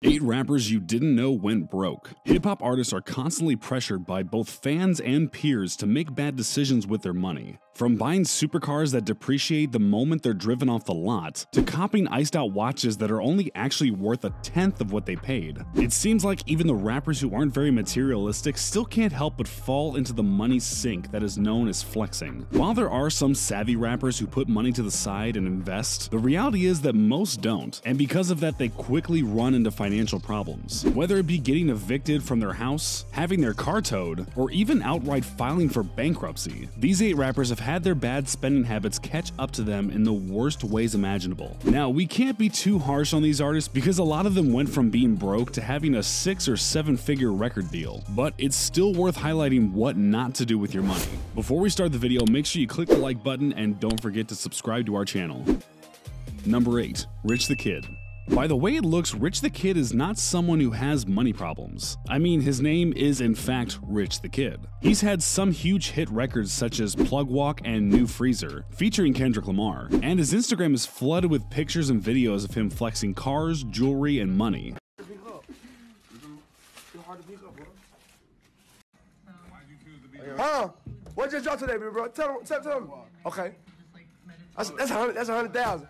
8 rappers you didn't know went broke. Hip-hop artists are constantly pressured by both fans and peers to make bad decisions with their money. From buying supercars that depreciate the moment they're driven off the lot, to copying iced-out watches that are only actually worth a tenth of what they paid. It seems like even the rappers who aren't very materialistic still can't help but fall into the money sink that is known as flexing. While there are some savvy rappers who put money to the side and invest, the reality is that most don't, and because of that they quickly run into financial problems. Whether it be getting evicted from their house, having their car towed, or even outright filing for bankruptcy, these 8 rappers have had their bad spending habits catch up to them in the worst ways imaginable. Now, we can't be too harsh on these artists because a lot of them went from being broke to having a 6 or 7 figure record deal, but it's still worth highlighting what not to do with your money. Before we start the video, make sure you click the like button and don't forget to subscribe to our channel. Number 8. Rich the Kid. By the way it looks, Rich the Kid is not someone who has money problems. I mean, his name is in fact Rich the Kid. He's had some huge hit records such as Plug Walk and New Freezer, featuring Kendrick Lamar, and his Instagram is flooded with pictures and videos of him flexing cars, jewelry, and money. Huh? What just dropped today, bro? Tell him. Okay. That's 100,000. That's 100 bands.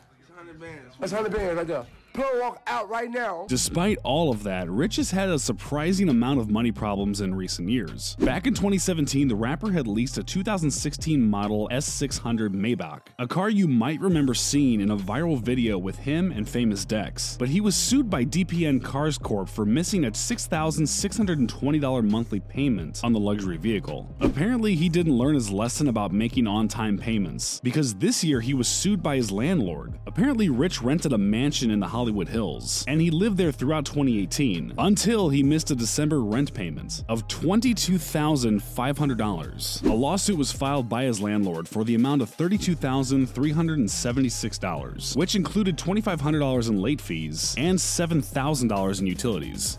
That's 100 bands right there. Plug Walk out right now. Despite all of that, Rich has had a surprising amount of money problems in recent years. Back in 2017, the rapper had leased a 2016 model S600 Maybach, a car you might remember seeing in a viral video with him and Famous Dex. But he was sued by DPN Cars Corp for missing a $6,620 monthly payment on the luxury vehicle. Apparently, he didn't learn his lesson about making on-time payments, because this year he was sued by his landlord. Apparently, Rich rented a mansion in the Hollywood Hills, and he lived there throughout 2018 until he missed a December rent payment of $22,500. A lawsuit was filed by his landlord for the amount of $32,376, which included $2,500 in late fees and $7,000 in utilities.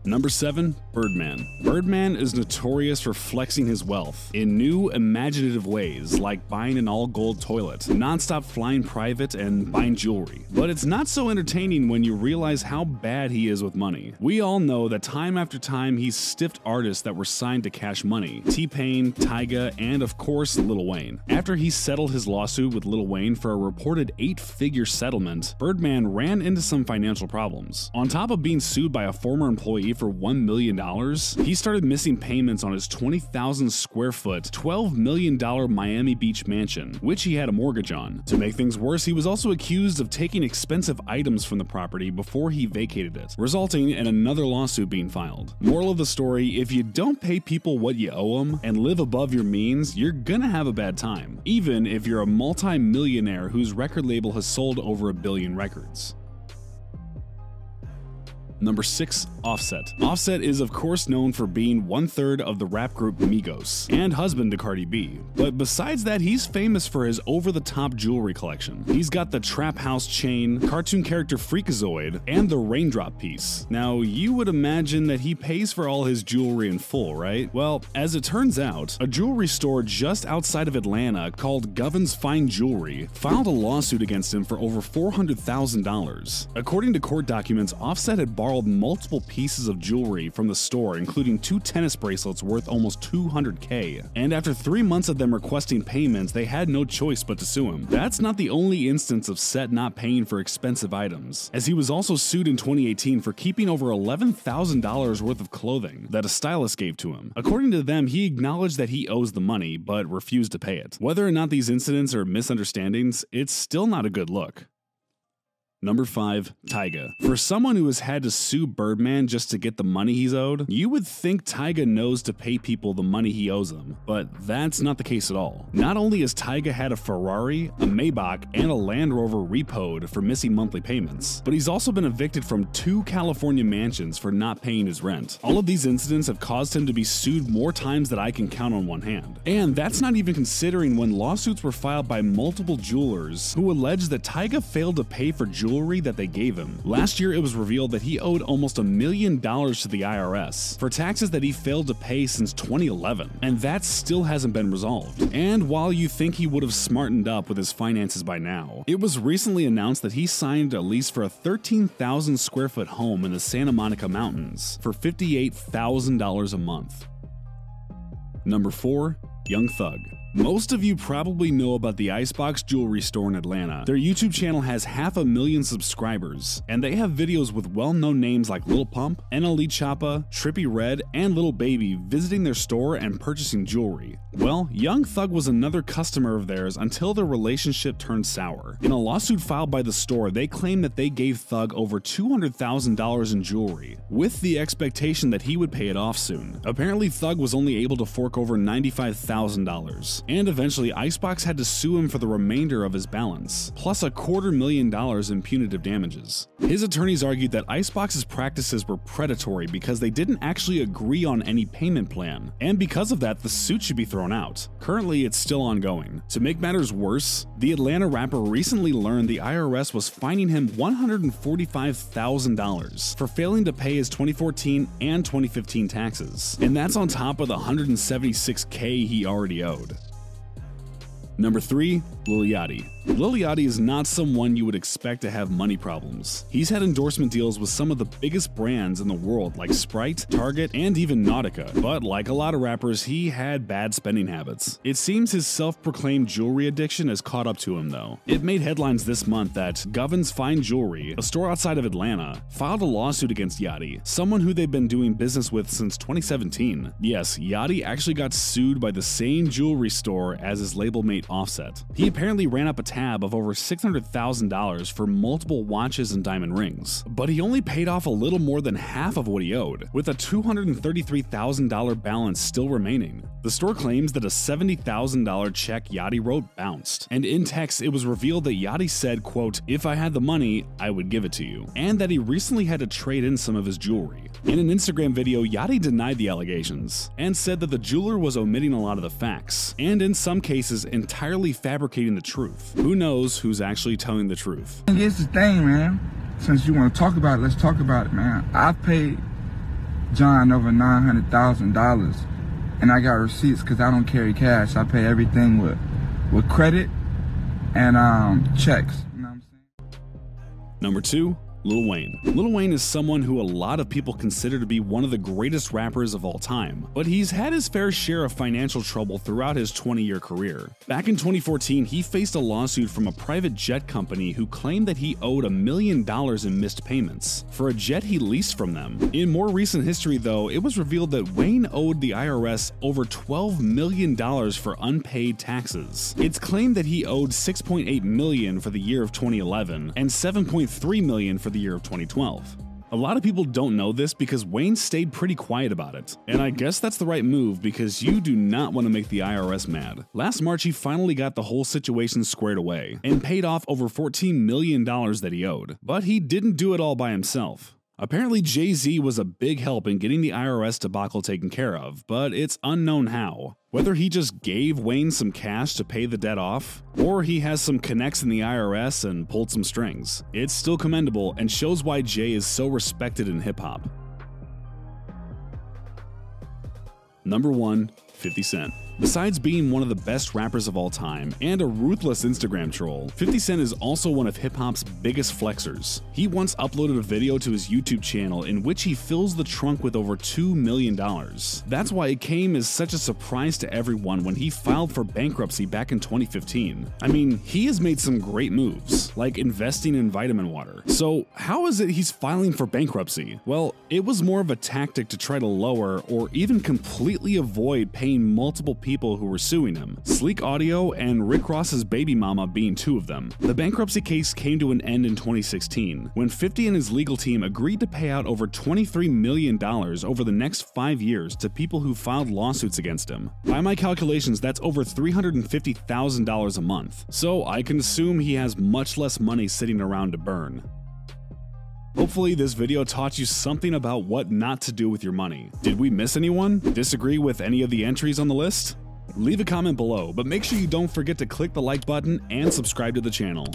Number 7. Birdman. Birdman is notorious for flexing his wealth in new, imaginative ways, like buying an all-gold toilet, non-stop flying private, and buying jewelry. But it's not so entertaining when you realize how bad he is with money. We all know that time after time he's stiffed artists that were signed to Cash Money, T-Pain, Tyga, and of course Lil Wayne. After he settled his lawsuit with Lil Wayne for a reported 8-figure settlement, Birdman ran into some financial problems. On top of being sued by a former employee for $1 million, he started missing payments on his 20,000 square foot, $12 million Miami Beach mansion, which he had a mortgage on. To make things worse, he was also accused of taking expensive items from the property before he vacated it, resulting in another lawsuit being filed. Moral of the story, if you don't pay people what you owe them and live above your means, you're gonna have a bad time, even if you're a multi-millionaire whose record label has sold over 1 billion records. Number 6. Offset. Offset is of course known for being 1/3 of the rap group Migos and husband to Cardi B. But besides that, he's famous for his over-the-top jewelry collection. He's got the Trap House chain, cartoon character Freakazoid, and the Raindrop piece. Now, you would imagine that he pays for all his jewelry in full, right? Well, as it turns out, a jewelry store just outside of Atlanta called Govin's Fine Jewelry filed a lawsuit against him for over $400,000. According to court documents, Offset had borrowed multiple pieces of jewelry from the store, including 2 tennis bracelets worth almost $200K. And after 3 months of them requesting payments, they had no choice but to sue him. That's not the only instance of Set not paying for expensive items, as he was also sued in 2018 for keeping over $11,000 worth of clothing that a stylist gave to him. According to them, he acknowledged that he owes the money, but refused to pay it. Whether or not these incidents are misunderstandings, it's still not a good look. Number 5. Tyga. For someone who has had to sue Birdman just to get the money he's owed, you would think Tyga knows to pay people the money he owes them, but that's not the case at all. Not only has Tyga had a Ferrari, a Maybach, and a Land Rover repoed for missing monthly payments, but he's also been evicted from 2 California mansions for not paying his rent. All of these incidents have caused him to be sued more times than I can count on one hand. And that's not even considering when lawsuits were filed by multiple jewelers who alleged that Tyga failed to pay for jewelry jewelry that they gave him. Last year, it was revealed that he owed almost $1 million to the IRS for taxes that he failed to pay since 2011, and that still hasn't been resolved. And while you think he would have smartened up with his finances by now, it was recently announced that he signed a lease for a 13,000 square foot home in the Santa Monica Mountains for $58,000 a month. Number 4. Young Thug. Most of you probably know about the Icebox jewelry store in Atlanta. Their YouTube channel has 500,000 subscribers, and they have videos with well-known names like Lil Pump, NLE Choppa, Trippie Redd, and Lil Baby visiting their store and purchasing jewelry. Well, Young Thug was another customer of theirs until their relationship turned sour. In a lawsuit filed by the store, they claim that they gave Thug over $200,000 in jewelry, with the expectation that he would pay it off soon. Apparently, Thug was only able to fork over $95,000. And eventually Icebox had to sue him for the remainder of his balance, plus $250,000 in punitive damages. His attorneys argued that Icebox's practices were predatory because they didn't actually agree on any payment plan, and because of that, the suit should be thrown out. Currently, it's still ongoing. To make matters worse, the Atlanta rapper recently learned the IRS was fining him $145,000 for failing to pay his 2014 and 2015 taxes, and that's on top of the $176K he already owed. Number 3. Lil Yachty. Lil Yachty is not someone you would expect to have money problems. He's had endorsement deals with some of the biggest brands in the world like Sprite, Target, and even Nautica, but like a lot of rappers, he had bad spending habits. It seems his self-proclaimed jewelry addiction has caught up to him though. It made headlines this month that Govern's Fine Jewelry, a store outside of Atlanta, filed a lawsuit against Yachty, someone who they've been doing business with since 2017. Yes, Yachty actually got sued by the same jewelry store as his label mate Offset. He apparently ran up a tab of over $600,000 for multiple watches and diamond rings, but he only paid off a little more than half of what he owed, with a $233,000 balance still remaining. The store claims that a $70,000 check Yachty wrote bounced, and in text it was revealed that Yachty said, quote, "If I had the money, I would give it to you," and that he recently had to trade in some of his jewelry. In an Instagram video, Yachty denied the allegations, and said that the jeweler was omitting a lot of the facts, and in some cases entirely fabricating the truth. Who knows who's actually telling the truth? Here's the thing, man. Since you want to talk about it, let's talk about it, man. I've paid John over $900,000, and I got receipts because I don't carry cash. I pay everything with credit and checks. You know what I'm saying? Number 2. Lil Wayne. Lil Wayne is someone who a lot of people consider to be one of the greatest rappers of all time, but he's had his fair share of financial trouble throughout his 20-year career. Back in 2014, he faced a lawsuit from a private jet company who claimed that he owed $1 million in missed payments for a jet he leased from them. In more recent history, though, it was revealed that Wayne owed the IRS over $12 million for unpaid taxes. It's claimed that he owed $6.8 million for the year of 2011 and $7.3 million for the year of 2012. A lot of people don't know this because Wayne stayed pretty quiet about it, and I guess that's the right move because you do not want to make the IRS mad. Last March, he finally got the whole situation squared away and paid off over $14 million that he owed, but he didn't do it all by himself. Apparently, Jay-Z was a big help in getting the IRS debacle taken care of, but it's unknown how. Whether he just gave Wayne some cash to pay the debt off, or he has some connects in the IRS and pulled some strings, it's still commendable and shows why Jay is so respected in hip-hop. Number 1. 50 Cent. Besides being one of the best rappers of all time and a ruthless Instagram troll, 50 Cent is also one of hip-hop's biggest flexers. He once uploaded a video to his YouTube channel in which he fills the trunk with over $2 million. That's why it came as such a surprise to everyone when he filed for bankruptcy back in 2015. I mean, he has made some great moves, like investing in vitamin water. So how is it he's filing for bankruptcy? Well, it was more of a tactic to try to lower or even completely avoid paying multiple people who were suing him, Sleek Audio and Rick Ross's baby mama being two of them. The bankruptcy case came to an end in 2016, when 50 and his legal team agreed to pay out over $23 million over the next 5 years to people who filed lawsuits against him. By my calculations, that's over $350,000 a month, so I can assume he has much less money sitting around to burn. Hopefully this video taught you something about what not to do with your money. Did we miss anyone? Disagree with any of the entries on the list? Leave a comment below, but make sure you don't forget to click the like button and subscribe to the channel.